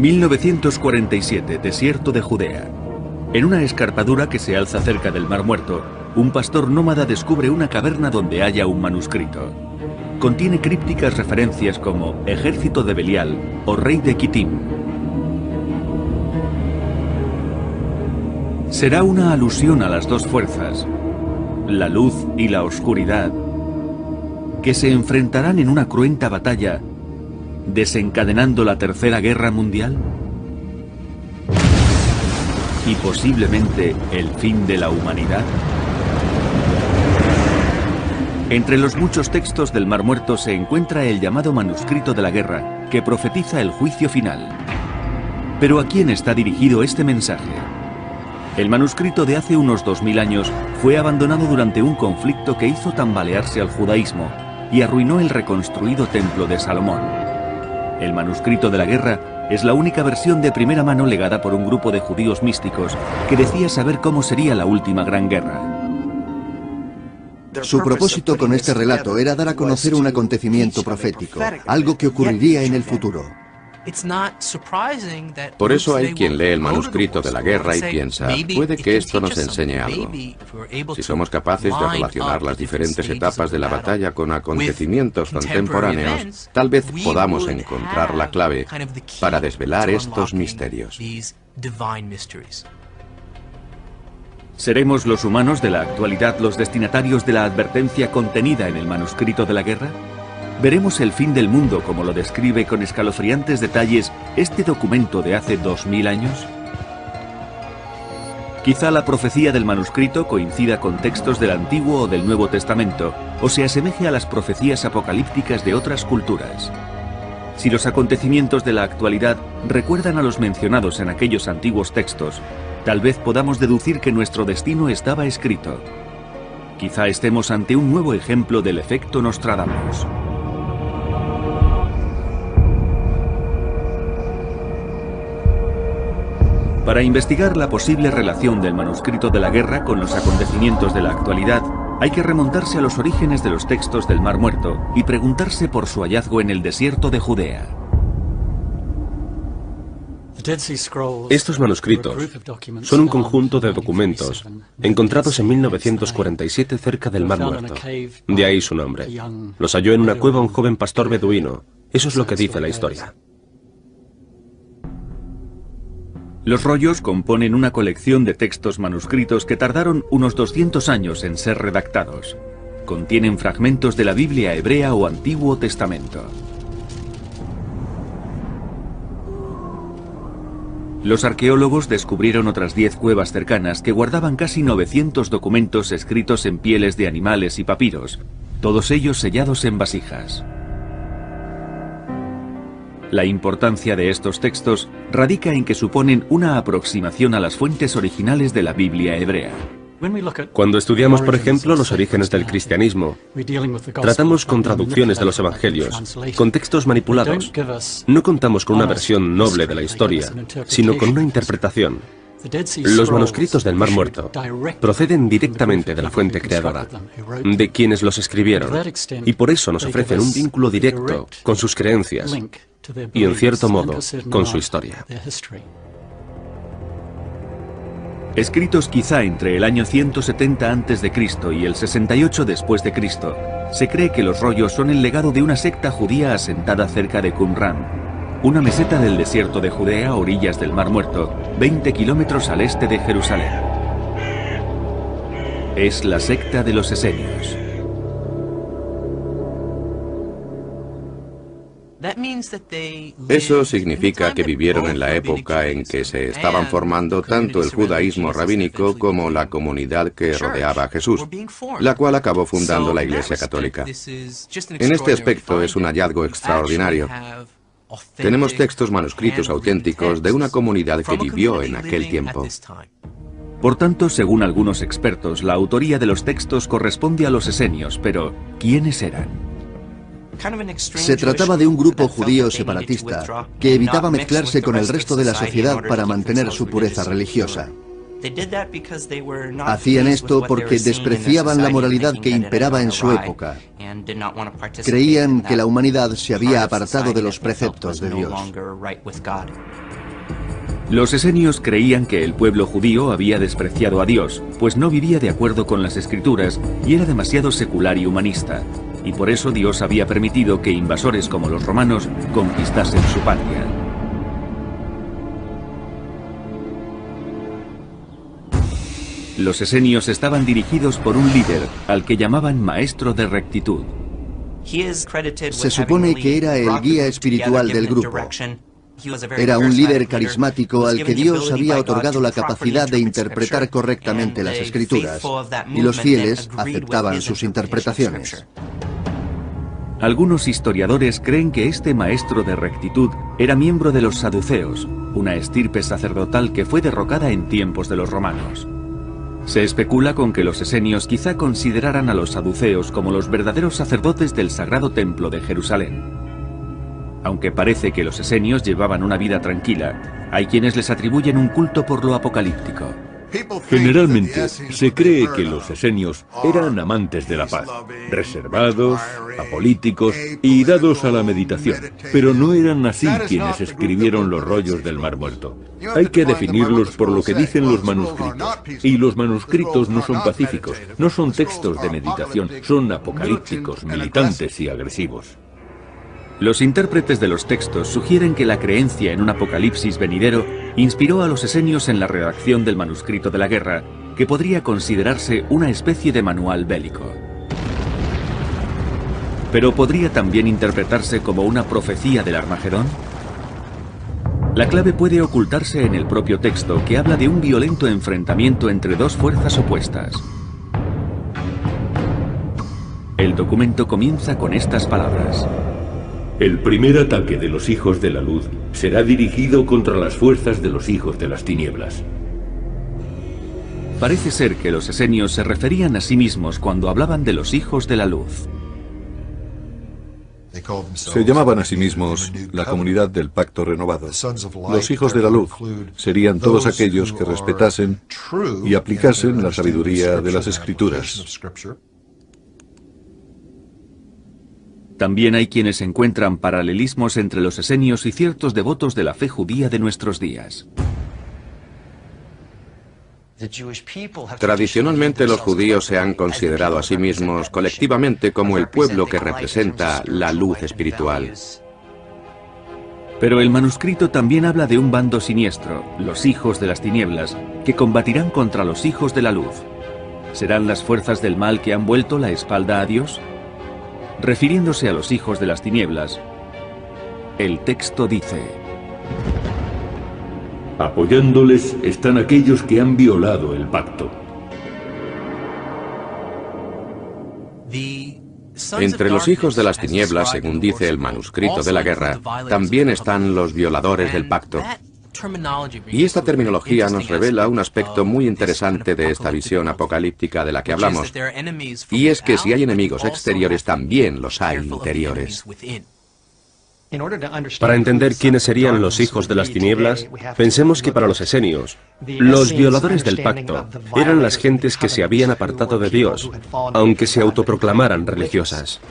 1947, desierto de Judea. En una escarpadura que se alza cerca del Mar Muerto, un pastor nómada descubre una caverna donde halla un manuscrito. Contiene crípticas referencias como Ejército de Belial o Rey de Kitim. Será una alusión a las dos fuerzas, la luz y la oscuridad, que se enfrentarán en una cruenta batalla, desencadenando la Tercera Guerra Mundial y posiblemente el fin de la humanidad. Entre los muchos textos del Mar Muerto se encuentra el llamado manuscrito de la guerra, que profetiza el juicio final. Pero ¿a quién está dirigido este mensaje? El manuscrito de hace unos 2000 años fue abandonado durante un conflicto que hizo tambalearse al judaísmo y arruinó el reconstruido templo de Salomón. El manuscrito de la guerra es la única versión de primera mano legada por un grupo de judíos místicos que decía saber cómo sería la última gran guerra. Su propósito con este relato era dar a conocer un acontecimiento profético, algo que ocurriría en el futuro. Por eso hay quien lee el manuscrito de la guerra y piensa, puede que esto nos enseñe algo. Si somos capaces de relacionar las diferentes etapas de la batalla con acontecimientos contemporáneos, tal vez podamos encontrar la clave para desvelar estos misterios. ¿Seremos los humanos de la actualidad los destinatarios de la advertencia contenida en el manuscrito de la guerra? ¿Veremos el fin del mundo como lo describe con escalofriantes detalles este documento de hace 2000 años? Quizá la profecía del manuscrito coincida con textos del Antiguo o del Nuevo Testamento, o se asemeje a las profecías apocalípticas de otras culturas. Si los acontecimientos de la actualidad recuerdan a los mencionados en aquellos antiguos textos, tal vez podamos deducir que nuestro destino estaba escrito. Quizá estemos ante un nuevo ejemplo del efecto Nostradamus. Para investigar la posible relación del manuscrito de la guerra con los acontecimientos de la actualidad, hay que remontarse a los orígenes de los textos del Mar Muerto y preguntarse por su hallazgo en el desierto de Judea. Estos manuscritos son un conjunto de documentos encontrados en 1947 cerca del Mar Muerto. De ahí su nombre. Los halló en una cueva un joven pastor beduino. Eso es lo que dice la historia. Los rollos componen una colección de textos manuscritos que tardaron unos 200 años en ser redactados. Contienen fragmentos de la Biblia hebrea o Antiguo Testamento. Los arqueólogos descubrieron otras 10 cuevas cercanas que guardaban casi 900 documentos escritos en pieles de animales y papiros, todos ellos sellados en vasijas. La importancia de estos textos radica en que suponen una aproximación a las fuentes originales de la Biblia hebrea. Cuando estudiamos, por ejemplo, los orígenes del cristianismo, tratamos con traducciones de los evangelios, con textos manipulados. No contamos con una versión noble de la historia, sino con una interpretación. Los manuscritos del Mar Muerto proceden directamente de la fuente creadora, de quienes los escribieron, y por eso nos ofrecen un vínculo directo con sus creencias y, en cierto modo, con su historia. Escritos quizá entre el año 170 a.C. y el 68 después de Cristo, se cree que los rollos son el legado de una secta judía asentada cerca de Qumran, una meseta del desierto de Judea a orillas del Mar Muerto, 20 kilómetros al este de Jerusalén. Es la secta de los esenios. Eso significa que vivieron en la época en que se estaban formando tanto el judaísmo rabínico como la comunidad que rodeaba a Jesús, la cual acabó fundando la Iglesia Católica. En este aspecto es un hallazgo extraordinario. Tenemos textos manuscritos auténticos de una comunidad que vivió en aquel tiempo. Por tanto, según algunos expertos, la autoría de los textos corresponde a los esenios, pero ¿quiénes eran? Se trataba de un grupo judío separatista que evitaba mezclarse con el resto de la sociedad para mantener su pureza religiosa. Hacían esto porque despreciaban la moralidad que imperaba en su época. Creían que la humanidad se había apartado de los preceptos de Dios. Los esenios creían que el pueblo judío había despreciado a Dios, pues no vivía de acuerdo con las Escrituras y era demasiado secular y humanista, y por eso Dios había permitido que invasores como los romanos conquistasen su patria. Los esenios estaban dirigidos por un líder, al que llamaban maestro de rectitud. Se supone que era el guía espiritual del grupo. Era un líder carismático al que Dios había otorgado la capacidad de interpretar correctamente las Escrituras, y los fieles aceptaban sus interpretaciones. Algunos historiadores creen que este maestro de rectitud era miembro de los saduceos, una estirpe sacerdotal que fue derrocada en tiempos de los romanos. Se especula con que los esenios quizá consideraran a los saduceos como los verdaderos sacerdotes del Sagrado Templo de Jerusalén. Aunque parece que los esenios llevaban una vida tranquila, hay quienes les atribuyen un culto por lo apocalíptico. Generalmente se cree que los esenios eran amantes de la paz, reservados, apolíticos y dados a la meditación, pero no eran así quienes escribieron los rollos del Mar Muerto. Hay que definirlos por lo que dicen los manuscritos, y los manuscritos no son pacíficos, no son textos de meditación, son apocalípticos, militantes y agresivos. Los intérpretes de los textos sugieren que la creencia en un apocalipsis venidero inspiró a los esenios en la redacción del manuscrito de la guerra, que podría considerarse una especie de manual bélico. Pero ¿podría también interpretarse como una profecía del Armagedón? La clave puede ocultarse en el propio texto, que habla de un violento enfrentamiento entre dos fuerzas opuestas. El documento comienza con estas palabras. El primer ataque de los hijos de la luz será dirigido contra las fuerzas de los hijos de las tinieblas. Parece ser que los esenios se referían a sí mismos cuando hablaban de los hijos de la luz. Se llamaban a sí mismos la comunidad del pacto renovado. Los hijos de la luz serían todos aquellos que respetasen y aplicasen la sabiduría de las Escrituras. También hay quienes encuentran paralelismos entre los esenios y ciertos devotos de la fe judía de nuestros días. Tradicionalmente los judíos se han considerado a sí mismos colectivamente como el pueblo que representa la luz espiritual. Pero el manuscrito también habla de un bando siniestro, los hijos de las tinieblas, que combatirán contra los hijos de la luz. ¿Serán las fuerzas del mal que han vuelto la espalda a Dios? Refiriéndose a los hijos de las tinieblas, el texto dice: apoyándoles están aquellos que han violado el pacto. Entre los hijos de las tinieblas, según dice el manuscrito de la guerra, también están los violadores del pacto. Y esta terminología nos revela un aspecto muy interesante de esta visión apocalíptica de la que hablamos, y es que si hay enemigos exteriores, también los hay interiores. Para entender quiénes serían los hijos de las tinieblas, pensemos que para los esenios, los violadores del pacto eran las gentes que se habían apartado de Dios, aunque se autoproclamaran religiosas.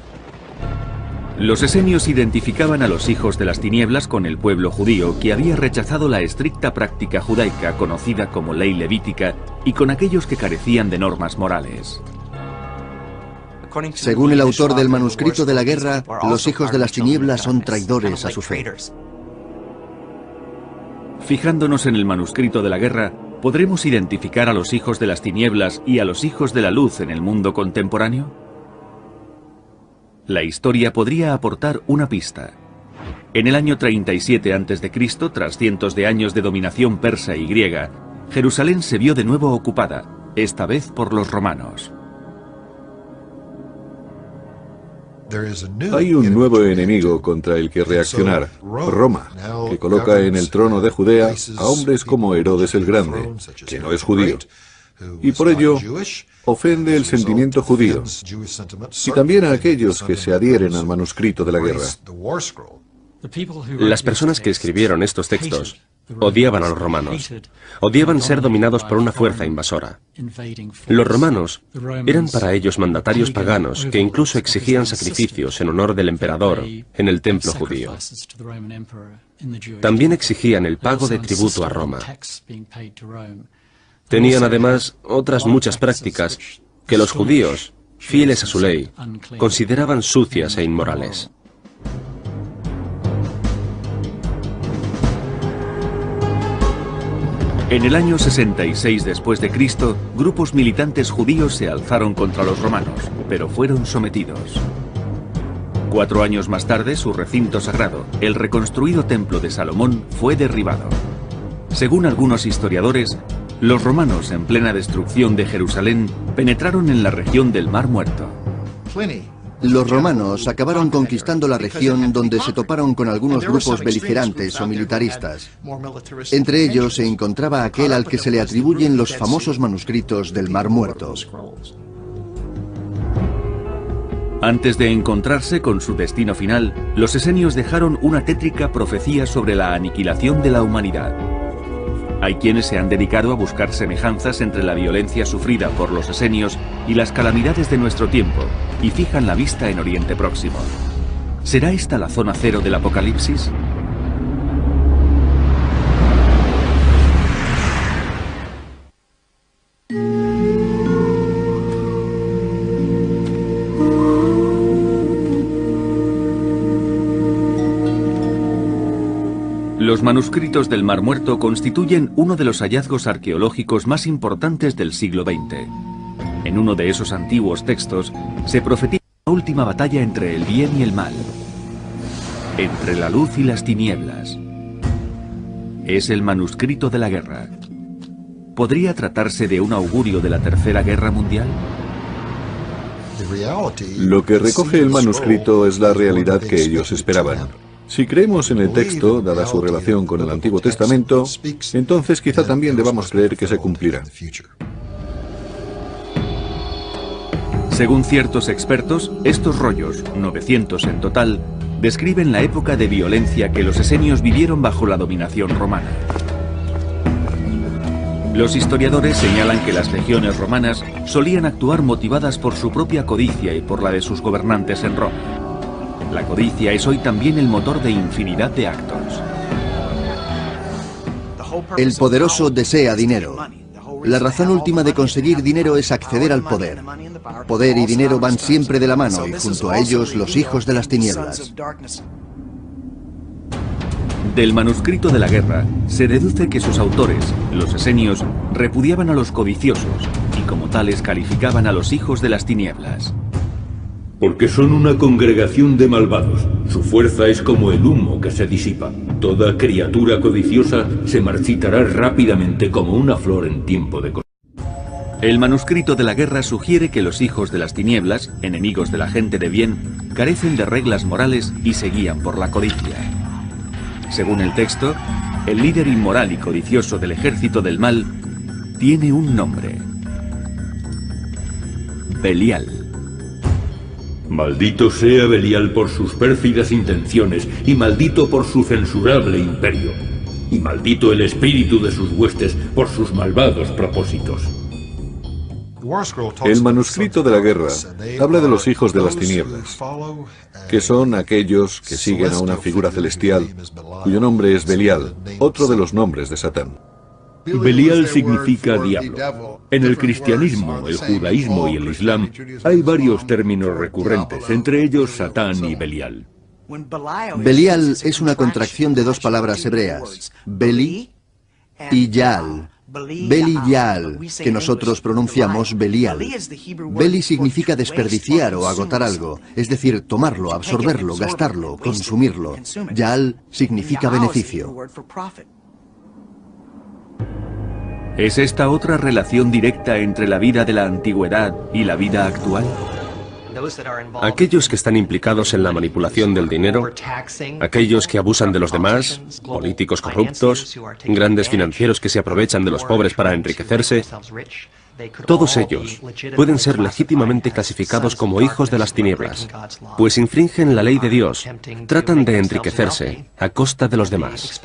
Los esenios identificaban a los hijos de las tinieblas con el pueblo judío, que había rechazado la estricta práctica judaica conocida como ley levítica, y con aquellos que carecían de normas morales. Según el autor del manuscrito de la guerra, los hijos de las tinieblas son traidores a su fe. Fijándonos en el manuscrito de la guerra, ¿podremos identificar a los hijos de las tinieblas y a los hijos de la luz en el mundo contemporáneo? La historia podría aportar una pista. En el año 37 a.C., tras cientos de años de dominación persa y griega, Jerusalén se vio de nuevo ocupada, esta vez por los romanos. Hay un nuevo enemigo contra el que reaccionar, Roma, que coloca en el trono de Judea a hombres como Herodes el Grande, que no es judío, y por ello ofende el sentimiento judío, y también a aquellos que se adhieren al manuscrito de la guerra. Las personas que escribieron estos textos odiaban a los romanos. Odiaban ser dominados por una fuerza invasora. Los romanos eran para ellos mandatarios paganos que incluso exigían sacrificios en honor del emperador en el templo judío. También exigían el pago de tributo a Roma. Tenían además otras muchas prácticas que los judíos, fieles a su ley, consideraban sucias e inmorales. En el año 66 después de Cristo, grupos militantes judíos se alzaron contra los romanos, pero fueron sometidos. 4 años más tarde, su recinto sagrado, el reconstruido templo de Salomón, fue derribado. Según algunos historiadores, los romanos, en plena destrucción de Jerusalén, penetraron en la región del Mar Muerto. Los romanos acabaron conquistando la región donde se toparon con algunos grupos beligerantes o militaristas. Entre ellos se encontraba aquel al que se le atribuyen los famosos manuscritos del Mar Muerto. Antes de encontrarse con su destino final, los esenios dejaron una tétrica profecía sobre la aniquilación de la humanidad. Hay quienes se han dedicado a buscar semejanzas entre la violencia sufrida por los esenios y las calamidades de nuestro tiempo, y fijan la vista en Oriente Próximo. ¿Será esta la zona cero del Apocalipsis? Los manuscritos del Mar Muerto constituyen uno de los hallazgos arqueológicos más importantes del siglo XX. En uno de esos antiguos textos se profetiza la última batalla entre el bien y el mal, entre la luz y las tinieblas. Es el manuscrito de la guerra. ¿Podría tratarse de un augurio de la Tercera Guerra Mundial? Lo que recoge el manuscrito es la realidad que ellos esperaban. Si creemos en el texto, dada su relación con el Antiguo Testamento, entonces quizá también debamos creer que se cumplirá. Según ciertos expertos, estos rollos, 900 en total, describen la época de violencia que los esenios vivieron bajo la dominación romana. Los historiadores señalan que las legiones romanas solían actuar motivadas por su propia codicia y por la de sus gobernantes en Roma. La codicia es hoy también el motor de infinidad de actos. El poderoso desea dinero. La razón última de conseguir dinero es acceder al poder. Poder y dinero van siempre de la mano y junto a ellos los hijos de las tinieblas. Del manuscrito de la guerra se deduce que sus autores, los esenios, repudiaban a los codiciosos y como tales calificaban a los hijos de las tinieblas. Porque son una congregación de malvados. Su fuerza es como el humo que se disipa. Toda criatura codiciosa se marchitará rápidamente como una flor en tiempo de cosecha. El manuscrito de la guerra sugiere que los hijos de las tinieblas, enemigos de la gente de bien, carecen de reglas morales y se guían por la codicia. Según el texto, el líder inmoral y codicioso del ejército del mal tiene un nombre: Belial. Maldito sea Belial por sus pérfidas intenciones, y maldito por su censurable imperio. Y maldito el espíritu de sus huestes por sus malvados propósitos. El manuscrito de la guerra habla de los hijos de las tinieblas, que son aquellos que siguen a una figura celestial, cuyo nombre es Belial, otro de los nombres de Satán. Belial significa diablo. En el cristianismo, el judaísmo y el islam hay varios términos recurrentes, entre ellos Satán y Belial. Belial es una contracción de dos palabras hebreas, Beli y Yaal. Beli Yaal, que nosotros pronunciamos Belial. Beli significa desperdiciar o agotar algo, es decir, tomarlo, absorberlo, gastarlo, consumirlo. Yaal significa beneficio. ¿Es esta otra relación directa entre la vida de la antigüedad y la vida actual? Aquellos que están implicados en la manipulación del dinero, aquellos que abusan de los demás, políticos corruptos, grandes financieros que se aprovechan de los pobres para enriquecerse, todos ellos pueden ser legítimamente clasificados como hijos de las tinieblas, pues infringen la ley de Dios, tratan de enriquecerse a costa de los demás.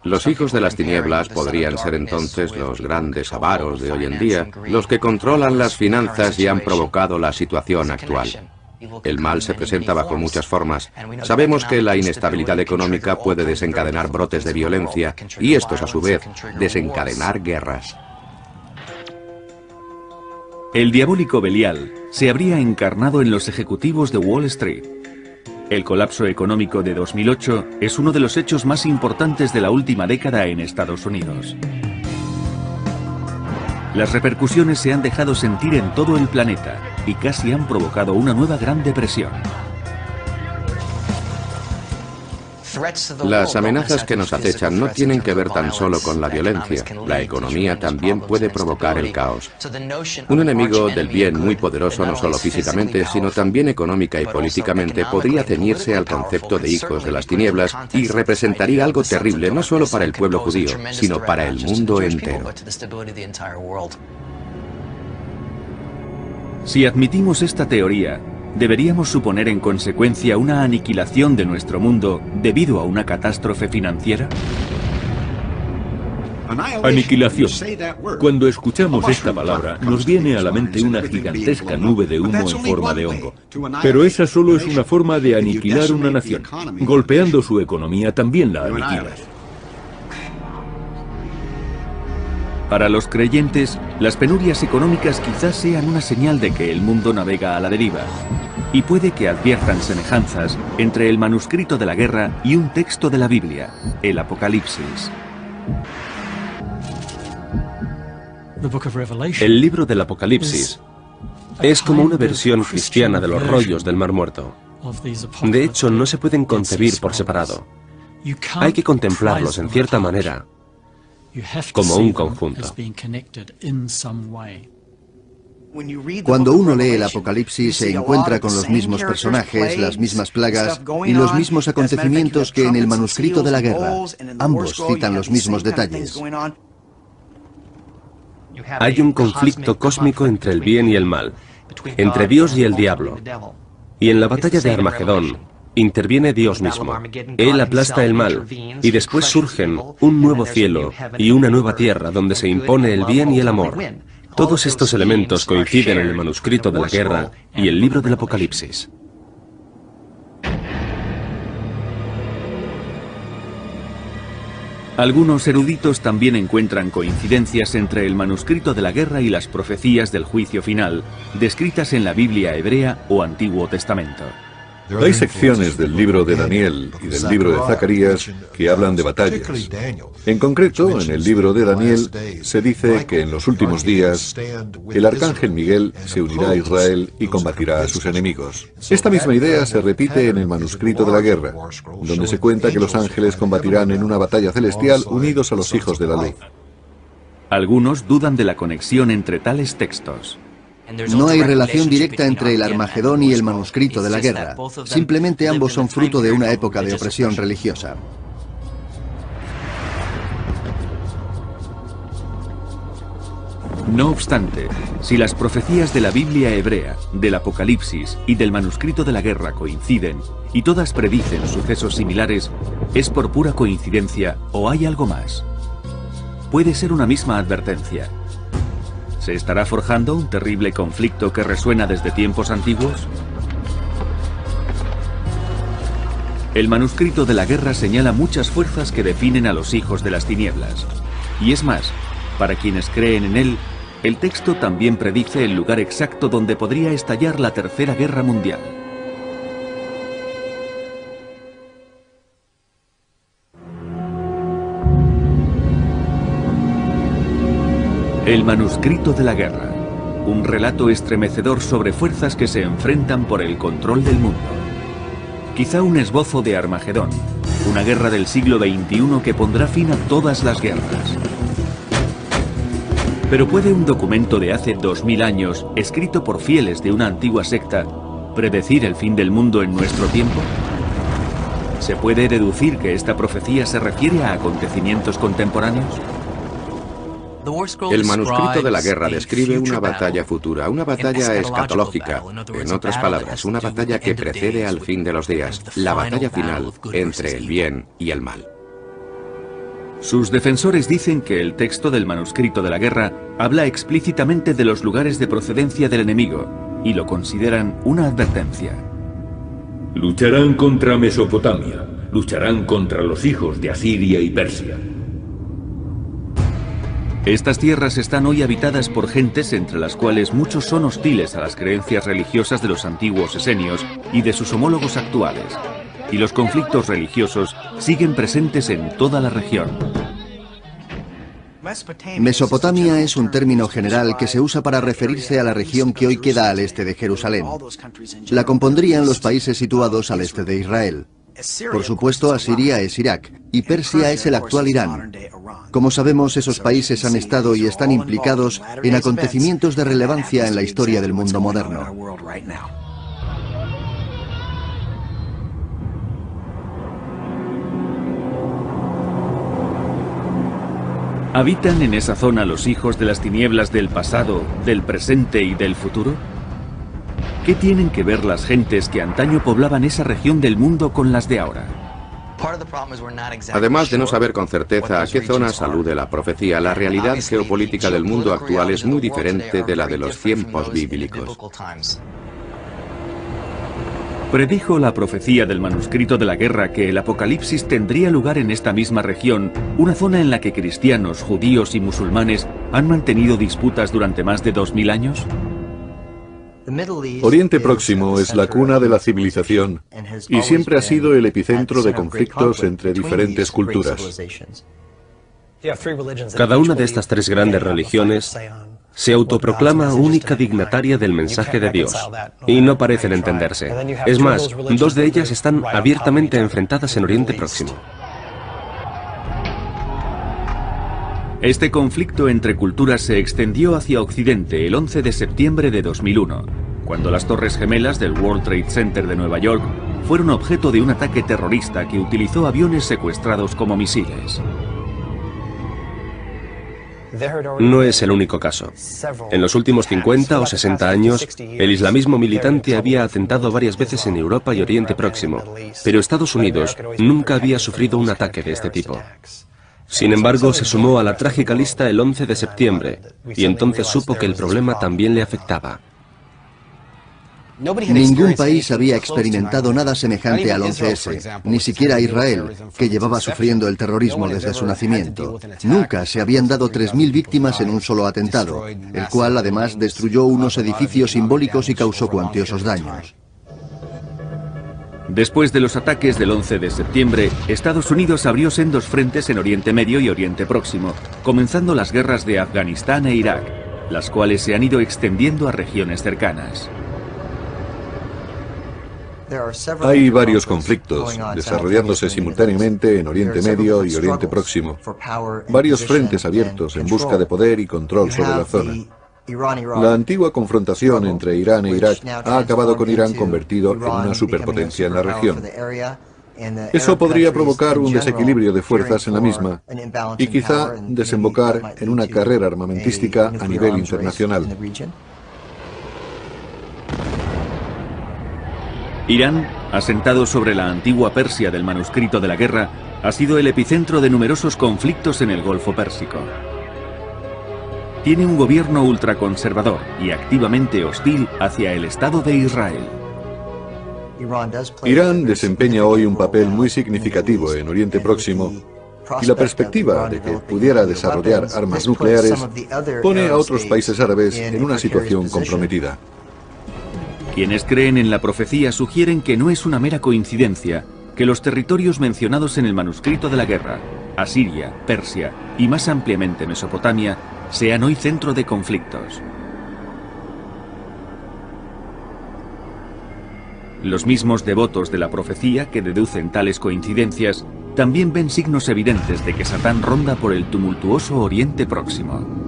Los hijos de las tinieblas podrían ser entonces los grandes avaros de hoy en día, los que controlan las finanzas y han provocado la situación actual. El mal se presenta bajo muchas formas. Sabemos que la inestabilidad económica puede desencadenar brotes de violencia y estos, a su vez, desencadenar guerras. El diabólico Belial se habría encarnado en los ejecutivos de Wall Street. El colapso económico de 2008 es uno de los hechos más importantes de la última década en Estados Unidos. Las repercusiones se han dejado sentir en todo el planeta y casi han provocado una nueva Gran Depresión. Las amenazas que nos acechan no tienen que ver tan solo con la violencia. La economía también puede provocar el caos. Un enemigo del bien muy poderoso, no solo físicamente, sino también económica y políticamente, podría ceñirse al concepto de hijos de las tinieblas y representaría algo terrible no solo para el pueblo judío, sino para el mundo entero. Si admitimos esta teoría, deberíamos suponer en consecuencia una aniquilación de nuestro mundo debido a una catástrofe financiera. Aniquilación. Cuando escuchamos esta palabra, nos viene a la mente una gigantesca nube de humo en forma de hongo. Pero esa solo es una forma de aniquilar una nación. Golpeando su economía también la aniquilas. Para los creyentes, las penurias económicas quizás sean una señal de que el mundo navega a la deriva, y puede que adviertan semejanzas entre el manuscrito de la guerra y un texto de la Biblia, el Apocalipsis. El libro del Apocalipsis es como una versión cristiana de los rollos del Mar Muerto. De hecho, no se pueden concebir por separado. Hay que contemplarlos en cierta manera, como un conjunto. Cuando uno lee el Apocalipsis se encuentra con los mismos personajes, las mismas plagas y los mismos acontecimientos que en el manuscrito de la guerra. Ambos citan los mismos detalles. Hay un conflicto cósmico entre el bien y el mal, entre Dios y el diablo. Y en la batalla de Armagedón interviene Dios mismo. Él aplasta el mal y después surgen un nuevo cielo y una nueva tierra donde se impone el bien y el amor. Todos estos elementos coinciden en el manuscrito de la guerra y el libro del Apocalipsis. Algunos eruditos también encuentran coincidencias entre el manuscrito de la guerra y las profecías del juicio final, descritas en la Biblia hebrea o Antiguo Testamento. Hay secciones del libro de Daniel y del libro de Zacarías que hablan de batallas. En concreto, en el libro de Daniel se dice que en los últimos días el arcángel Miguel se unirá a Israel y combatirá a sus enemigos. Esta misma idea se repite en el manuscrito de la guerra, donde se cuenta que los ángeles combatirán en una batalla celestial unidos a los hijos de la luz. Algunos dudan de la conexión entre tales textos. No hay relación directa entre el Armagedón y el manuscrito de la guerra. Simplemente ambos son fruto de una época de opresión religiosa. No obstante, si las profecías de la Biblia hebrea, del Apocalipsis y del manuscrito de la guerra coinciden y todas predicen sucesos similares, ¿es por pura coincidencia o hay algo más? Puede ser una misma advertencia. ¿Se estará forjando un terrible conflicto que resuena desde tiempos antiguos? El manuscrito de la guerra señala muchas fuerzas que definen a los hijos de las tinieblas. Y es más, para quienes creen en él, el texto también predice el lugar exacto donde podría estallar la Tercera Guerra Mundial. El manuscrito de la guerra, un relato estremecedor sobre fuerzas que se enfrentan por el control del mundo. Quizá un esbozo de Armagedón, una guerra del siglo XXI que pondrá fin a todas las guerras. Pero ¿puede un documento de hace 2000 años, escrito por fieles de una antigua secta, predecir el fin del mundo en nuestro tiempo? ¿Se puede deducir que esta profecía se refiere a acontecimientos contemporáneos? El manuscrito de la guerra describe una batalla futura, una batalla escatológica, en otras palabras, una batalla que precede al fin de los días, la batalla final entre el bien y el mal. Sus defensores dicen que el texto del manuscrito de la guerra habla explícitamente de los lugares de procedencia del enemigo y lo consideran una advertencia. Lucharán contra Mesopotamia, lucharán contra los hijos de Asiria y Persia. Estas tierras están hoy habitadas por gentes entre las cuales muchos son hostiles a las creencias religiosas de los antiguos esenios y de sus homólogos actuales, y los conflictos religiosos siguen presentes en toda la región. Mesopotamia es un término general que se usa para referirse a la región que hoy queda al este de Jerusalén. La compondrían los países situados al este de Israel. Por supuesto, Asiria es Irak y Persia es el actual Irán. Como sabemos, esos países han estado y están implicados en acontecimientos de relevancia en la historia del mundo moderno. ¿Habitan en esa zona los hijos de las tinieblas del pasado, del presente y del futuro? ¿Qué tienen que ver las gentes que antaño poblaban esa región del mundo con las de ahora? Además de no saber con certeza a qué zonas alude la profecía, la realidad geopolítica del mundo actual es muy diferente de la de los tiempos bíblicos. Predijo la profecía del manuscrito de la guerra que el apocalipsis tendría lugar en esta misma región, una zona en la que cristianos, judíos y musulmanes han mantenido disputas durante más de 2000 años? Oriente Próximo es la cuna de la civilización y siempre ha sido el epicentro de conflictos entre diferentes culturas. Cada una de estas tres grandes religiones se autoproclama única dignataria del mensaje de Dios, y no parecen entenderse. Es más, dos de ellas están abiertamente enfrentadas en Oriente Próximo. Este conflicto entre culturas se extendió hacia Occidente el 11 de septiembre de 2001, cuando las Torres Gemelas del World Trade Center de Nueva York fueron objeto de un ataque terrorista que utilizó aviones secuestrados como misiles. No es el único caso. En los últimos 50 o 60 años, el islamismo militante había atentado varias veces en Europa y Oriente Próximo, pero Estados Unidos nunca había sufrido un ataque de este tipo. Sin embargo, se sumó a la trágica lista el 11 de septiembre, y entonces supo que el problema también le afectaba. Ningún país había experimentado nada semejante al 11S, ni siquiera Israel, que llevaba sufriendo el terrorismo desde su nacimiento. Nunca se habían dado 3000 víctimas en un solo atentado, el cual además destruyó unos edificios simbólicos y causó cuantiosos daños. Después de los ataques del 11 de septiembre, Estados Unidos abrió sendos frentes en Oriente Medio y Oriente Próximo, comenzando las guerras de Afganistán e Irak, las cuales se han ido extendiendo a regiones cercanas. Hay varios conflictos desarrollándose simultáneamente en Oriente Medio y Oriente Próximo. Varios frentes abiertos en busca de poder y control sobre la zona. La antigua confrontación entre Irán e Irak ha acabado con Irán convertido en una superpotencia en la región. Eso podría provocar un desequilibrio de fuerzas en la misma y quizá desembocar en una carrera armamentística a nivel internacional. Irán, asentado sobre la antigua Persia del manuscrito de la guerra, ha sido el epicentro de numerosos conflictos en el Golfo Pérsico. Tiene un gobierno ultraconservador y activamente hostil hacia el Estado de Israel. Irán desempeña hoy un papel muy significativo en Oriente Próximo y la perspectiva de que pudiera desarrollar armas nucleares pone a otros países árabes en una situación comprometida. Quienes creen en la profecía sugieren que no es una mera coincidencia que los territorios mencionados en el manuscrito de la guerra, Asiria, Persia y más ampliamente Mesopotamia, sean hoy centro de conflictos. Los mismos devotos de la profecía que deducen tales coincidencias también ven signos evidentes de que Satán ronda por el tumultuoso Oriente Próximo.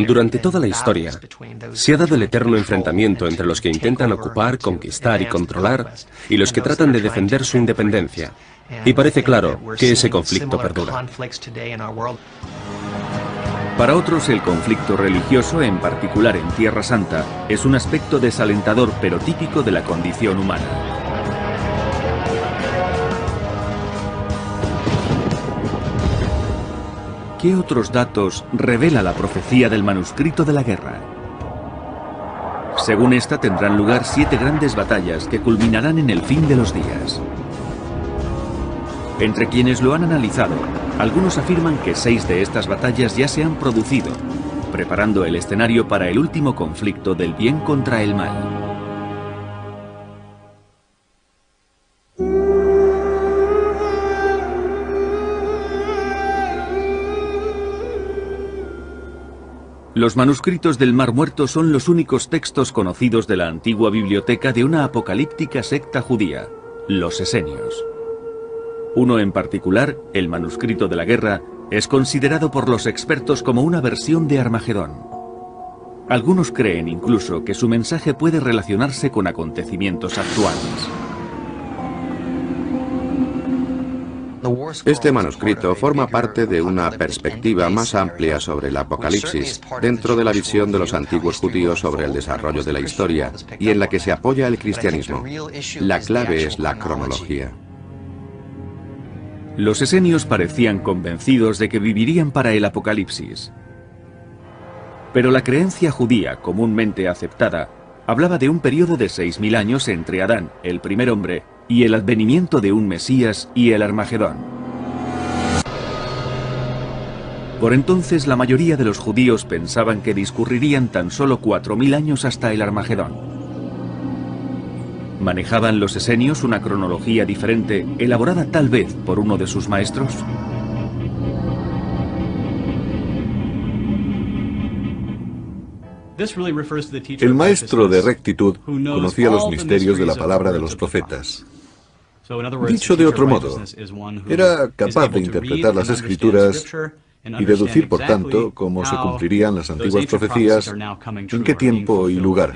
Durante toda la historia, se ha dado el eterno enfrentamiento entre los que intentan ocupar, conquistar y controlar y los que tratan de defender su independencia. Y parece claro que ese conflicto perdura. Para otros, el conflicto religioso, en particular en Tierra Santa, es un aspecto desalentador pero típico de la condición humana. ¿Qué otros datos revela la profecía del manuscrito de la guerra? Según esta, tendrán lugar 7 grandes batallas que culminarán en el fin de los días. Entre quienes lo han analizado, algunos afirman que 6 de estas batallas ya se han producido, preparando el escenario para el último conflicto del bien contra el mal. Los manuscritos del Mar Muerto son los únicos textos conocidos de la antigua biblioteca de una apocalíptica secta judía, los esenios. Uno en particular, el manuscrito de la guerra, es considerado por los expertos como una versión de Armagedón. Algunos creen incluso que su mensaje puede relacionarse con acontecimientos actuales. Este manuscrito forma parte de una perspectiva más amplia sobre el Apocalipsis, dentro de la visión de los antiguos judíos sobre el desarrollo de la historia, y en la que se apoya el cristianismo. La clave es la cronología. Los esenios parecían convencidos de que vivirían para el Apocalipsis. Pero la creencia judía comúnmente aceptada hablaba de un periodo de 6000 años entre Adán, el primer hombre, y el advenimiento de un Mesías y el Armagedón. Por entonces la mayoría de los judíos pensaban que discurrirían tan solo 4000 años hasta el Armagedón. ¿Manejaban los esenios una cronología diferente, elaborada tal vez por uno de sus maestros? El maestro de rectitud conocía los misterios de la palabra de los profetas. Dicho de otro modo, era capaz de interpretar las escrituras y deducir, por tanto, cómo se cumplirían las antiguas profecías, en qué tiempo y lugar.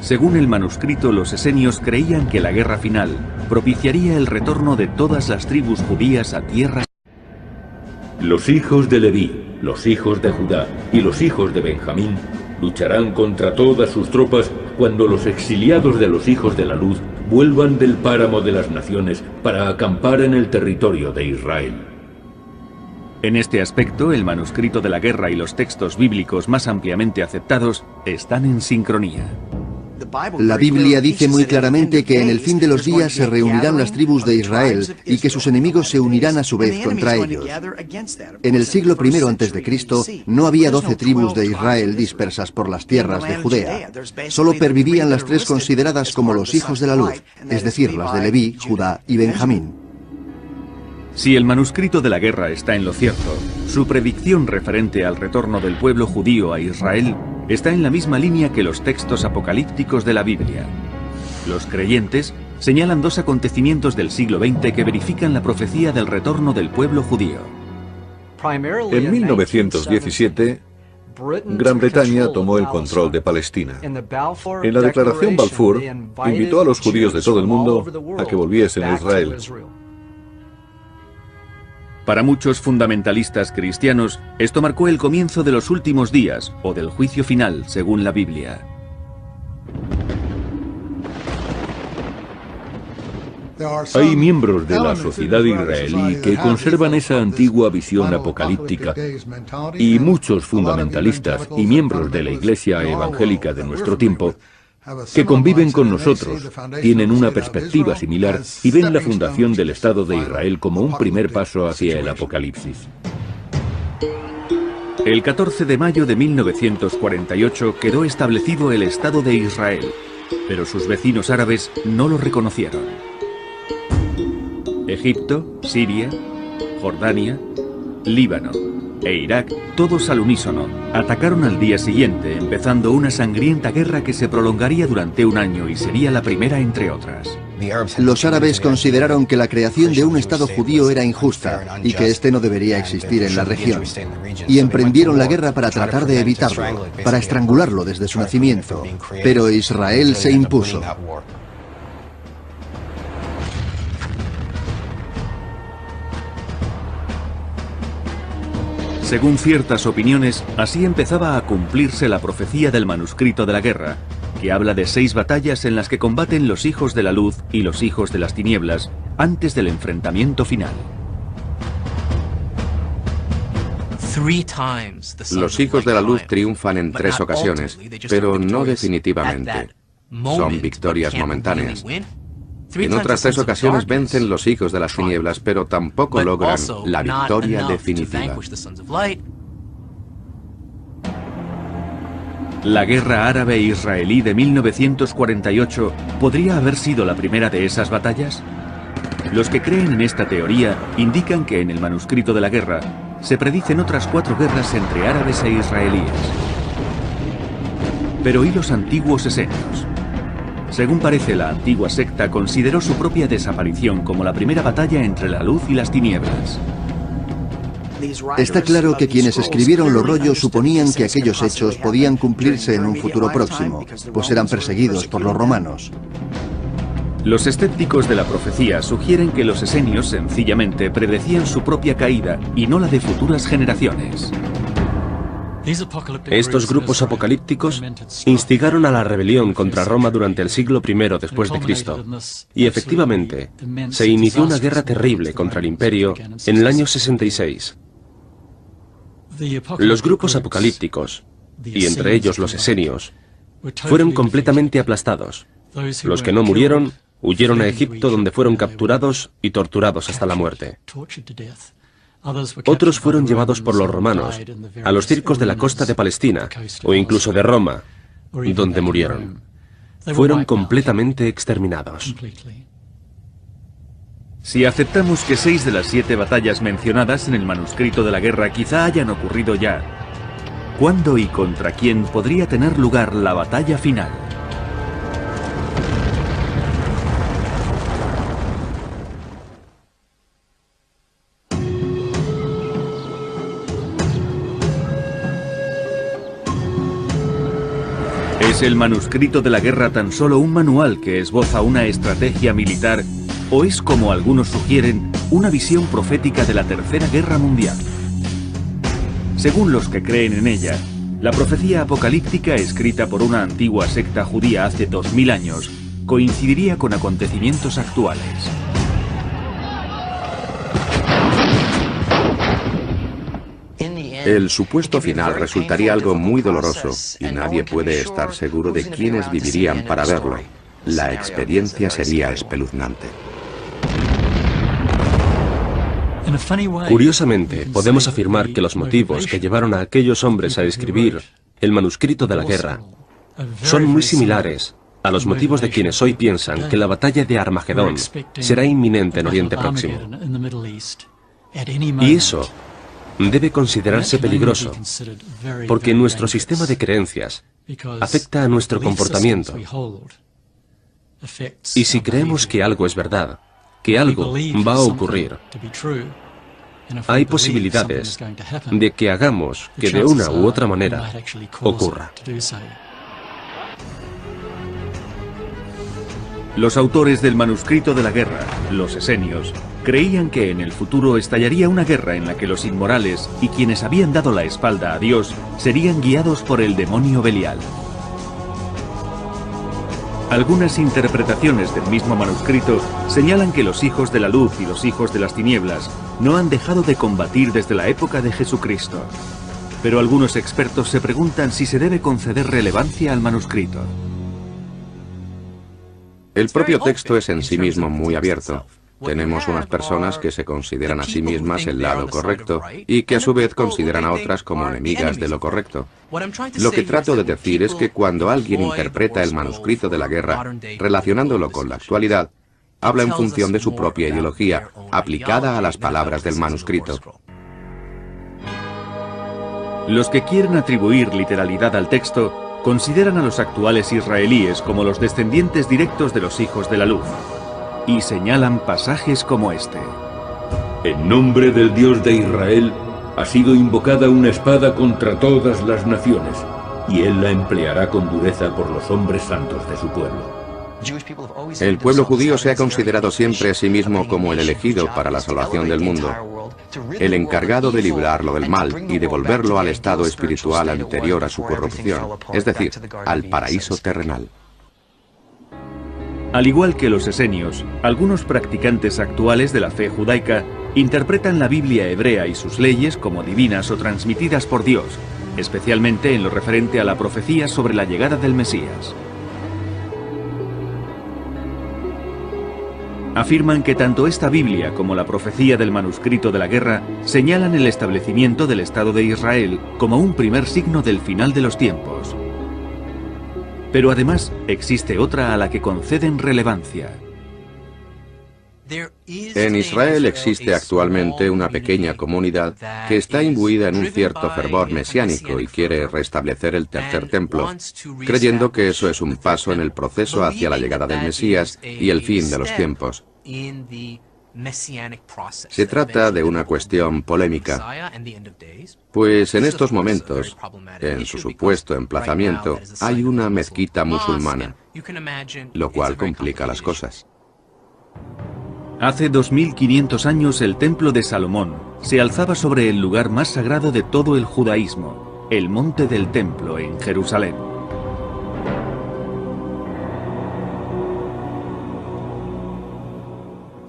Según el manuscrito, los esenios creían que la guerra final propiciaría el retorno de todas las tribus judías a tierra. Los hijos de Leví, los hijos de Judá y los hijos de Benjamín lucharán contra todas sus tropas cuando los exiliados de los hijos de la luz vuelvan del páramo de las naciones para acampar en el territorio de Israel. En este aspecto, el manuscrito de la guerra y los textos bíblicos más ampliamente aceptados están en sincronía. La Biblia dice muy claramente que en el fin de los días se reunirán las tribus de Israel y que sus enemigos se unirán a su vez contra ellos. En el siglo I a.C. no había 12 tribus de Israel dispersas por las tierras de Judea. Solo pervivían las 3 consideradas como los hijos de la luz, es decir, las de Leví, Judá y Benjamín. Si el manuscrito de la guerra está en lo cierto, su predicción referente al retorno del pueblo judío a Israel está en la misma línea que los textos apocalípticos de la Biblia. Los creyentes señalan 2 acontecimientos del siglo XX que verifican la profecía del retorno del pueblo judío. En 1917, Gran Bretaña tomó el control de Palestina. En la Declaración Balfour, invitó a los judíos de todo el mundo a que volviesen a Israel. Para muchos fundamentalistas cristianos, esto marcó el comienzo de los últimos días, o del juicio final, según la Biblia. Hay miembros de la sociedad israelí que conservan esa antigua visión apocalíptica, y muchos fundamentalistas y miembros de la Iglesia evangélica de nuestro tiempo que conviven con nosotros, tienen una perspectiva similar y ven la fundación del Estado de Israel como un primer paso hacia el Apocalipsis. El 14 de mayo de 1948 quedó establecido el Estado de Israel, pero sus vecinos árabes no lo reconocieron. Egipto, Siria, Jordania, Líbano e Irak, todos al unísono, atacaron al día siguiente, empezando una sangrienta guerra que se prolongaría durante un año y sería la primera entre otras. Los árabes consideraron que la creación de un Estado judío era injusta y que éste no debería existir en la región. Y emprendieron la guerra para tratar de evitarlo, para estrangularlo desde su nacimiento. Pero Israel se impuso. Según ciertas opiniones, así empezaba a cumplirse la profecía del manuscrito de la guerra, que habla de 6 batallas en las que combaten los hijos de la luz y los hijos de las tinieblas antes del enfrentamiento final. Los hijos de la luz triunfan en 3 ocasiones, pero no definitivamente. Son victorias momentáneas. En otras 3 ocasiones vencen los hijos de las tinieblas, pero tampoco logran la victoria definitiva. La guerra árabe-israelí de 1948 ¿podría haber sido la primera de esas batallas? Los que creen en esta teoría indican que en el manuscrito de la guerra se predicen otras 4 guerras entre árabes e israelíes. Pero ¿y los antiguos esenios? Según parece, la antigua secta consideró su propia desaparición como la primera batalla entre la luz y las tinieblas. Está claro que quienes escribieron los rollos suponían que aquellos hechos podían cumplirse en un futuro próximo, pues eran perseguidos por los romanos. Los escépticos de la profecía sugieren que los esenios sencillamente predecían su propia caída y no la de futuras generaciones. Estos grupos apocalípticos instigaron a la rebelión contra Roma durante el siglo I después de Cristo, y efectivamente se inició una guerra terrible contra el imperio en el año 66. Los grupos apocalípticos, y entre ellos los esenios, fueron completamente aplastados. Los que no murieron huyeron a Egipto, donde fueron capturados y torturados hasta la muerte. Otros fueron llevados por los romanos a los circos de la costa de Palestina o incluso de Roma, donde murieron. Fueron completamente exterminados. Si aceptamos que 6 de las 7 batallas mencionadas en el manuscrito de la guerra quizá hayan ocurrido ya, ¿cuándo y contra quién podría tener lugar la batalla final? ¿Es el manuscrito de la guerra tan solo un manual que esboza una estrategia militar o es, como algunos sugieren, una visión profética de la Tercera Guerra Mundial? Según los que creen en ella, la profecía apocalíptica escrita por una antigua secta judía hace 2000 años coincidiría con acontecimientos actuales. El supuesto final resultaría algo muy doloroso y nadie puede estar seguro de quiénes vivirían para verlo. La experiencia sería espeluznante. Curiosamente, podemos afirmar que los motivos que llevaron a aquellos hombres a escribir el manuscrito de la guerra son muy similares a los motivos de quienes hoy piensan que la batalla de Armagedón será inminente en Oriente Próximo. Y eso debe considerarse peligroso, porque nuestro sistema de creencias afecta a nuestro comportamiento. Y si creemos que algo es verdad, que algo va a ocurrir, hay posibilidades de que hagamos que de una u otra manera ocurra. Los autores del manuscrito de la guerra, los esenios, creían que en el futuro estallaría una guerra en la que los inmorales y quienes habían dado la espalda a Dios serían guiados por el demonio Belial. Algunas interpretaciones del mismo manuscrito señalan que los hijos de la luz y los hijos de las tinieblas no han dejado de combatir desde la época de Jesucristo. Pero algunos expertos se preguntan si se debe conceder relevancia al manuscrito. El propio texto es en sí mismo muy abierto. Tenemos unas personas que se consideran a sí mismas el lado correcto y que a su vez consideran a otras como enemigas de lo correcto. Lo que trato de decir es que cuando alguien interpreta el manuscrito de la guerra relacionándolo con la actualidad, habla en función de su propia ideología, aplicada a las palabras del manuscrito. Los que quieren atribuir literalidad al texto consideran a los actuales israelíes como los descendientes directos de los hijos de la luz, y señalan pasajes como este. En nombre del Dios de Israel ha sido invocada una espada contra todas las naciones, y él la empleará con dureza por los hombres santos de su pueblo. El pueblo judío se ha considerado siempre a sí mismo como el elegido para la salvación del mundo, el encargado de librarlo del mal y devolverlo al estado espiritual anterior a su corrupción, es decir, al paraíso terrenal. Al igual que los esenios, algunos practicantes actuales de la fe judaica interpretan la Biblia hebrea y sus leyes como divinas o transmitidas por Dios, especialmente en lo referente a la profecía sobre la llegada del Mesías. Afirman que tanto esta Biblia como la profecía del manuscrito de la guerra señalan el establecimiento del Estado de Israel como un primer signo del final de los tiempos. Pero además existe otra a la que conceden relevancia. En Israel existe actualmente una pequeña comunidad que está imbuida en un cierto fervor mesiánico y quiere restablecer el tercer templo, creyendo que eso es un paso en el proceso hacia la llegada del Mesías y el fin de los tiempos. Se trata de una cuestión polémica, pues en estos momentos, en su supuesto emplazamiento, hay una mezquita musulmana, lo cual complica las cosas. Hace 2500 años el Templo de Salomón se alzaba sobre el lugar más sagrado de todo el judaísmo, el Monte del Templo en Jerusalén.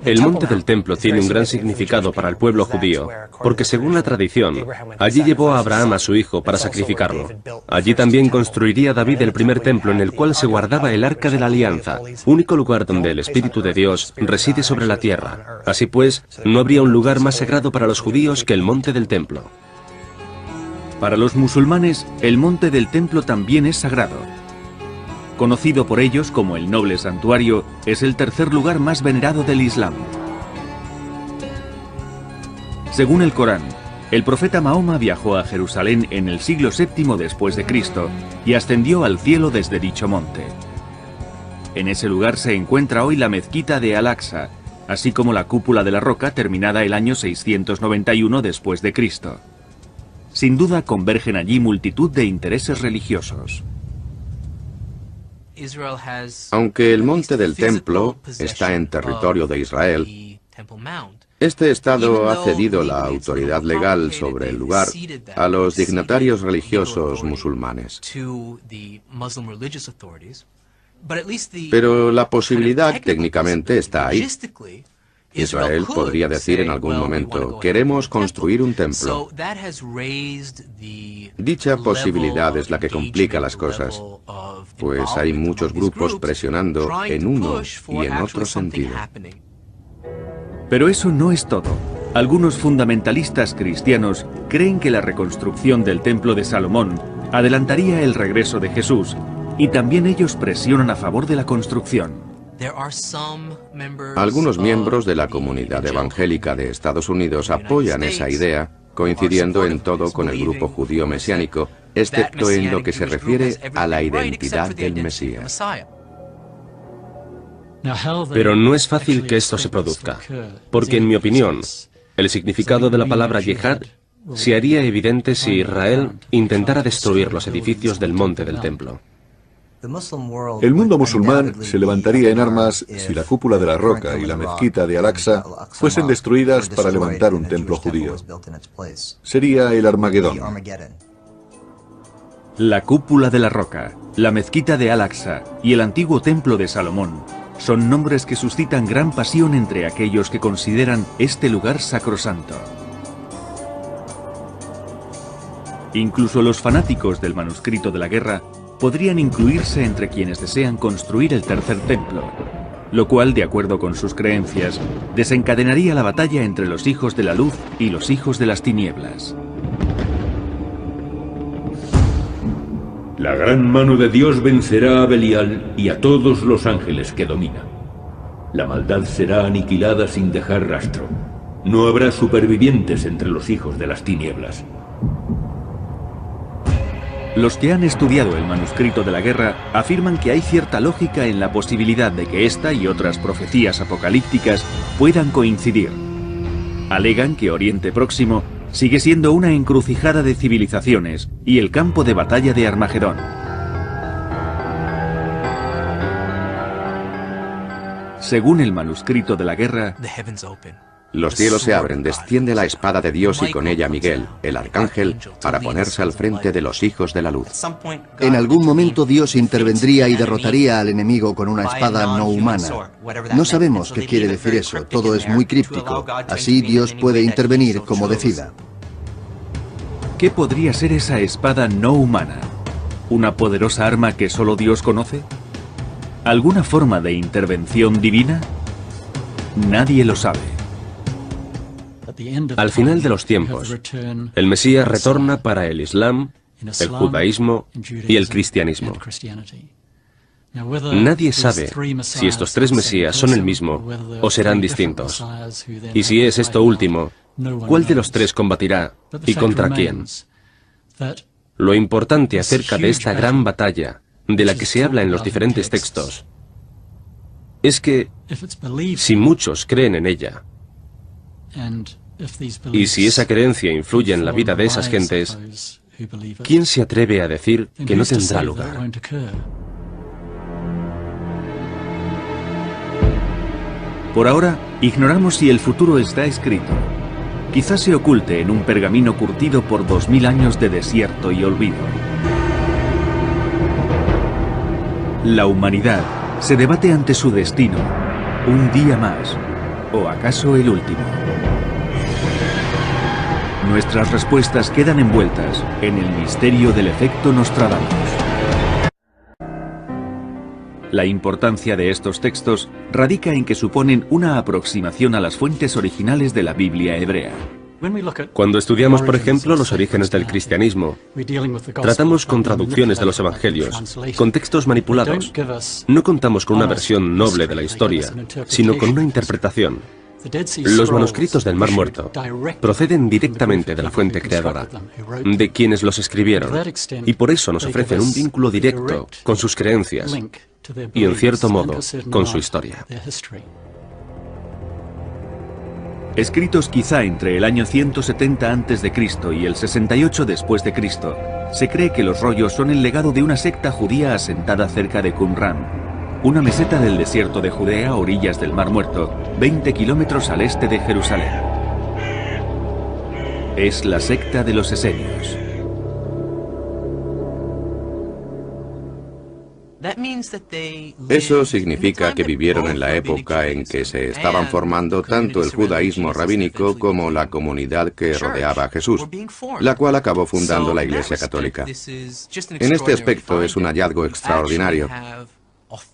El monte del templo tiene un gran significado para el pueblo judío, porque según la tradición, allí llevó a Abraham a su hijo para sacrificarlo. Allí también construiría David el primer templo en el cual se guardaba el Arca de la Alianza, único lugar donde el Espíritu de Dios reside sobre la tierra. Así pues, no habría un lugar más sagrado para los judíos que el monte del templo. Para los musulmanes, el monte del templo también es sagrado. Conocido por ellos como el noble santuario, es el tercer lugar más venerado del Islam. Según el Corán, el profeta Mahoma viajó a Jerusalén en el siglo VII después de Cristo y ascendió al cielo desde dicho monte. En ese lugar se encuentra hoy la mezquita de Al-Aqsa, así como la cúpula de la roca terminada el año 691 después de Cristo. Sin duda convergen allí multitud de intereses religiosos. Aunque el monte del templo está en territorio de Israel, este Estado ha cedido la autoridad legal sobre el lugar a los dignatarios religiosos musulmanes. Pero la posibilidad técnicamente está ahí. Israel podría decir en algún momento, queremos construir un templo. Dicha posibilidad es la que complica las cosas, pues hay muchos grupos presionando en uno y en otro sentido. Pero eso no es todo. Algunos fundamentalistas cristianos creen que la reconstrucción del Templo de Salomón adelantaría el regreso de Jesús, y también ellos presionan a favor de la construcción. Algunos miembros de la comunidad evangélica de Estados Unidos apoyan esa idea, coincidiendo en todo con el grupo judío mesiánico, excepto en lo que se refiere a la identidad del Mesías. Pero no es fácil que esto se produzca, porque en mi opinión, el significado de la palabra yihad se haría evidente si Israel intentara destruir los edificios del monte del templo. El mundo musulmán se levantaría en armas si la cúpula de la roca y la mezquita de Al-Aqsa fuesen destruidas para levantar un templo judío. Sería el Armagedón. La cúpula de la roca, la mezquita de Al-Aqsa y el antiguo templo de Salomón son nombres que suscitan gran pasión entre aquellos que consideran este lugar sacrosanto. Incluso los fanáticos del manuscrito de la guerra podrían incluirse entre quienes desean construir el tercer templo, lo cual, de acuerdo con sus creencias, desencadenaría la batalla entre los hijos de la luz y los hijos de las tinieblas. La gran mano de Dios vencerá a Belial y a todos los ángeles que domina. La maldad será aniquilada sin dejar rastro. No habrá supervivientes entre los hijos de las tinieblas. Los que han estudiado el manuscrito de la guerra afirman que hay cierta lógica en la posibilidad de que esta y otras profecías apocalípticas puedan coincidir. Alegan que Oriente Próximo sigue siendo una encrucijada de civilizaciones y el campo de batalla de Armagedón. Según el manuscrito de la guerra, Los cielos se abren, desciende la espada de Dios y con ella Miguel, el arcángel, para ponerse al frente de los hijos de la luz. En algún momento Dios intervendría y derrotaría al enemigo con una espada no humana. No sabemos qué quiere decir eso, todo es muy críptico. Así Dios puede intervenir como decida. ¿Qué podría ser esa espada no humana? ¿Una poderosa arma que solo Dios conoce? ¿Alguna forma de intervención divina? Nadie lo sabe. Al final de los tiempos, el Mesías retorna para el Islam, el judaísmo y el cristianismo. Nadie sabe si estos tres Mesías son el mismo o serán distintos. Y si es esto último, ¿cuál de los tres combatirá y contra quién? Lo importante acerca de esta gran batalla, de la que se habla en los diferentes textos, es que si muchos creen en ella, y si esa creencia influye en la vida de esas gentes, ¿quién se atreve a decir que no tendrá lugar? Por ahora, ignoramos si el futuro está escrito. Quizás se oculte en un pergamino curtido por 2000 años de desierto y olvido. La humanidad se debate ante su destino, un día más, o acaso el último. Nuestras respuestas quedan envueltas en el misterio del efecto Nostradamus. La importancia de estos textos radica en que suponen una aproximación a las fuentes originales de la Biblia hebrea. Cuando estudiamos, por ejemplo, los orígenes del cristianismo, tratamos con traducciones de los evangelios, con textos manipulados. No contamos con una versión noble de la historia, sino con una interpretación. Los manuscritos del Mar Muerto proceden directamente de la fuente creadora, de quienes los escribieron, y por eso nos ofrecen un vínculo directo con sus creencias y, en cierto modo, con su historia. Escritos quizá entre el año 170 a.C. y el 68 después de Cristo, se cree que los rollos son el legado de una secta judía asentada cerca de Qumran, una meseta del desierto de Judea a orillas del Mar Muerto, 20 kilómetros al este de Jerusalén. Es la secta de los esenios. Eso significa que vivieron en la época en que se estaban formando tanto el judaísmo rabínico como la comunidad que rodeaba a Jesús, la cual acabó fundando la Iglesia Católica. En este aspecto es un hallazgo extraordinario.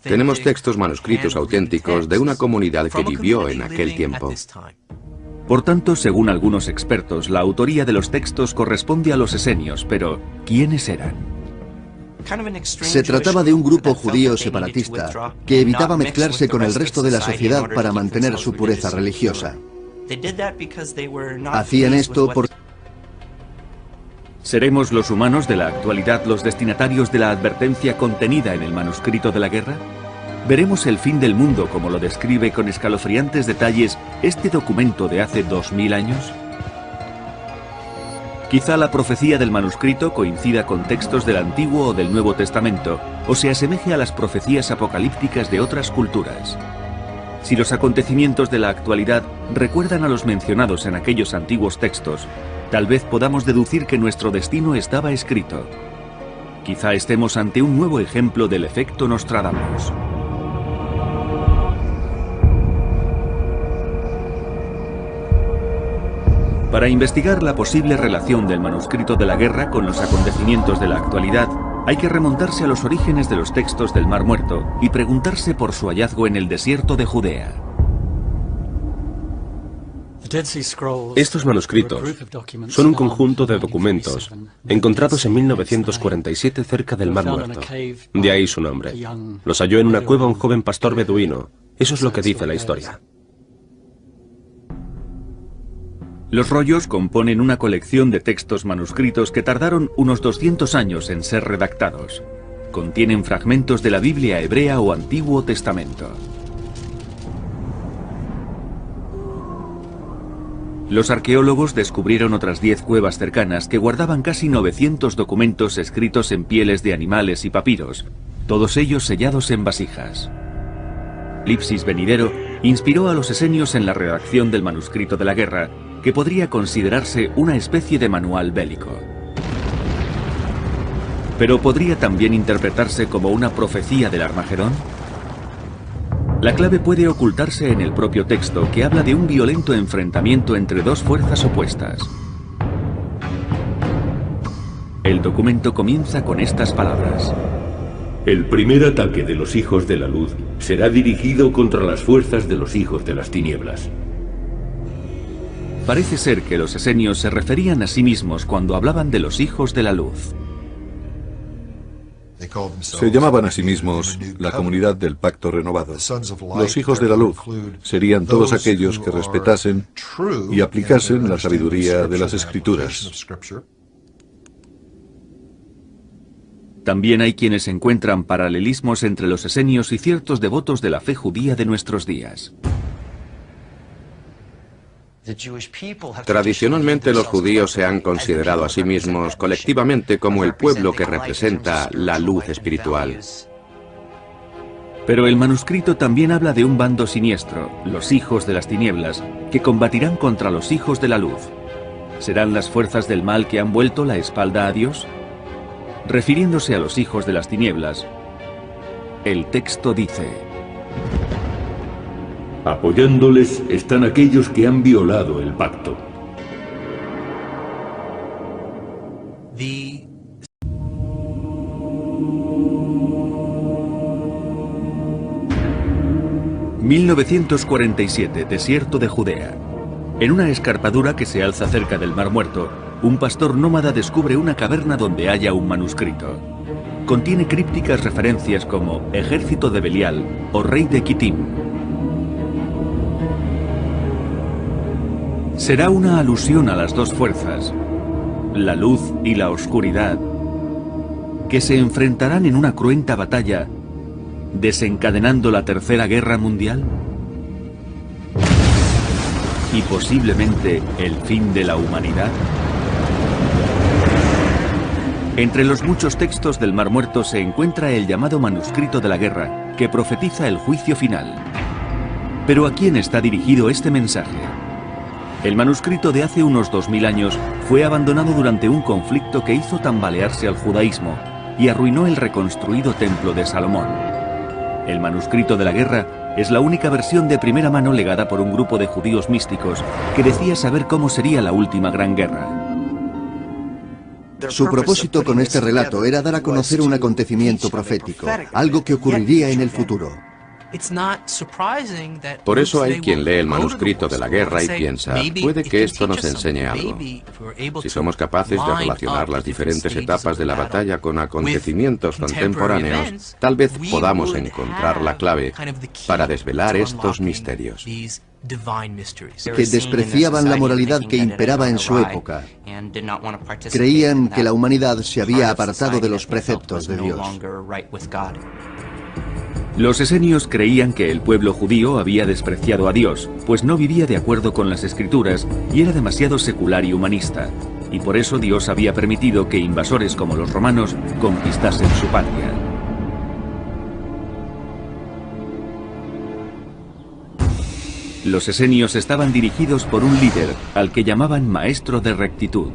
Tenemos textos manuscritos auténticos de una comunidad que vivió en aquel tiempo. Por tanto, según algunos expertos, la autoría de los textos corresponde a los esenios, pero ¿quiénes eran? Se trataba de un grupo judío separatista que evitaba mezclarse con el resto de la sociedad para mantener su pureza religiosa. Hacían esto porque... ¿Seremos los humanos de la actualidad los destinatarios de la advertencia contenida en el manuscrito de la guerra? ¿Veremos el fin del mundo como lo describe con escalofriantes detalles este documento de hace 2000 años? Quizá la profecía del manuscrito coincida con textos del Antiguo o del Nuevo Testamento, o se asemeje a las profecías apocalípticas de otras culturas. Si los acontecimientos de la actualidad recuerdan a los mencionados en aquellos antiguos textos, tal vez podamos deducir que nuestro destino estaba escrito. Quizá estemos ante un nuevo ejemplo del efecto Nostradamus. Para investigar la posible relación del manuscrito de la guerra con los acontecimientos de la actualidad, hay que remontarse a los orígenes de los textos del Mar Muerto y preguntarse por su hallazgo en el desierto de Judea. Estos manuscritos son un conjunto de documentos encontrados en 1947 cerca del Mar Muerto. De ahí su nombre. Los halló en una cueva un joven pastor beduino. Eso es lo que dice la historia. Los rollos componen una colección de textos manuscritos que tardaron unos 200 años en ser redactados. Contienen fragmentos de la Biblia hebrea o Antiguo Testamento. Los arqueólogos descubrieron otras 10 cuevas cercanas que guardaban casi 900 documentos escritos en pieles de animales y papiros, todos ellos sellados en vasijas. Lipsis Venidero inspiró a los esenios en la redacción del manuscrito de la guerra, que podría considerarse una especie de manual bélico. Pero ¿podría también interpretarse como una profecía del Armagedón? La clave puede ocultarse en el propio texto, que habla de un violento enfrentamiento entre dos fuerzas opuestas. El documento comienza con estas palabras: El primer ataque de los hijos de la luz será dirigido contra las fuerzas de los hijos de las tinieblas. Parece ser que los esenios se referían a sí mismos cuando hablaban de los hijos de la luz. Se llamaban a sí mismos la comunidad del pacto renovado. Los hijos de la luz serían todos aquellos que respetasen y aplicasen la sabiduría de las Escrituras. También hay quienes encuentran paralelismos entre los esenios y ciertos devotos de la fe judía de nuestros días. Tradicionalmente los judíos se han considerado a sí mismos colectivamente como el pueblo que representa la luz espiritual. Pero el manuscrito también habla de un bando siniestro, los hijos de las tinieblas, que combatirán contra los hijos de la luz. ¿Serán las fuerzas del mal que han vuelto la espalda a Dios? Refiriéndose a los hijos de las tinieblas, el texto dice: Apoyándoles están aquellos que han violado el pacto. ...1947, desierto de Judea. En una escarpadura que se alza cerca del Mar Muerto, un pastor nómada descubre una caverna donde halla un manuscrito. Contiene crípticas referencias como Ejército de Belial o Rey de Kittim. Será una alusión a las dos fuerzas, la luz y la oscuridad, que se enfrentarán en una cruenta batalla, desencadenando la Tercera Guerra Mundial y posiblemente el fin de la humanidad. Entre los muchos textos del Mar Muerto se encuentra el llamado manuscrito de la guerra, que profetiza el juicio final. Pero ¿a quién está dirigido este mensaje? El manuscrito de hace unos 2000 años fue abandonado durante un conflicto que hizo tambalearse al judaísmo y arruinó el reconstruido templo de Salomón. El manuscrito de la guerra es la única versión de primera mano legada por un grupo de judíos místicos que decía saber cómo sería la última gran guerra. Su propósito con este relato era dar a conocer un acontecimiento profético, algo que ocurriría en el futuro. Por eso hay quien lee el manuscrito de la guerra y piensa, puede que esto nos enseñe algo. Si somos capaces de relacionar las diferentes etapas de la batalla con acontecimientos contemporáneos, tal vez podamos encontrar la clave para desvelar estos misterios. Que despreciaban la moralidad que imperaba en su época. Creían que la humanidad se había apartado de los preceptos de Dios. Los esenios creían que el pueblo judío había despreciado a Dios, pues no vivía de acuerdo con las Escrituras y era demasiado secular y humanista, y por eso Dios había permitido que invasores como los romanos conquistasen su patria. Los esenios estaban dirigidos por un líder, al que llamaban Maestro de Rectitud.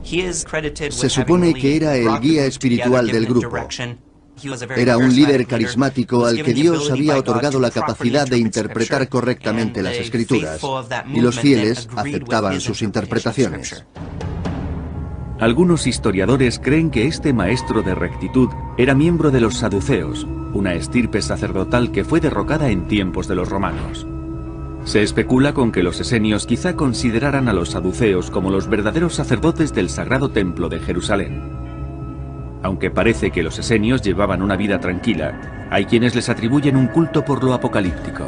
Se supone que era el guía espiritual del grupo. Era un líder carismático al que Dios había otorgado la capacidad de interpretar correctamente las Escrituras, y los fieles aceptaban sus interpretaciones. Algunos historiadores creen que este maestro de rectitud era miembro de los saduceos, una estirpe sacerdotal que fue derrocada en tiempos de los romanos. Se especula con que los esenios quizá consideraran a los saduceos como los verdaderos sacerdotes del Sagrado Templo de Jerusalén. Aunque parece que los esenios llevaban una vida tranquila, hay quienes les atribuyen un culto por lo apocalíptico.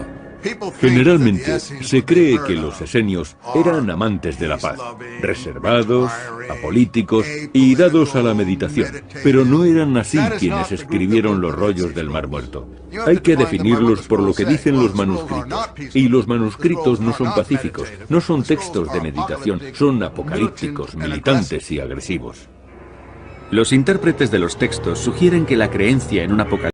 Generalmente se cree que los esenios eran amantes de la paz, reservados, apolíticos y dados a la meditación, pero no eran así quienes escribieron los rollos del Mar Muerto. Hay que definirlos por lo que dicen los manuscritos, y los manuscritos no son pacíficos, no son textos de meditación, son apocalípticos, militantes y agresivos. Los intérpretes de los textos sugieren que la creencia en un apocalipsis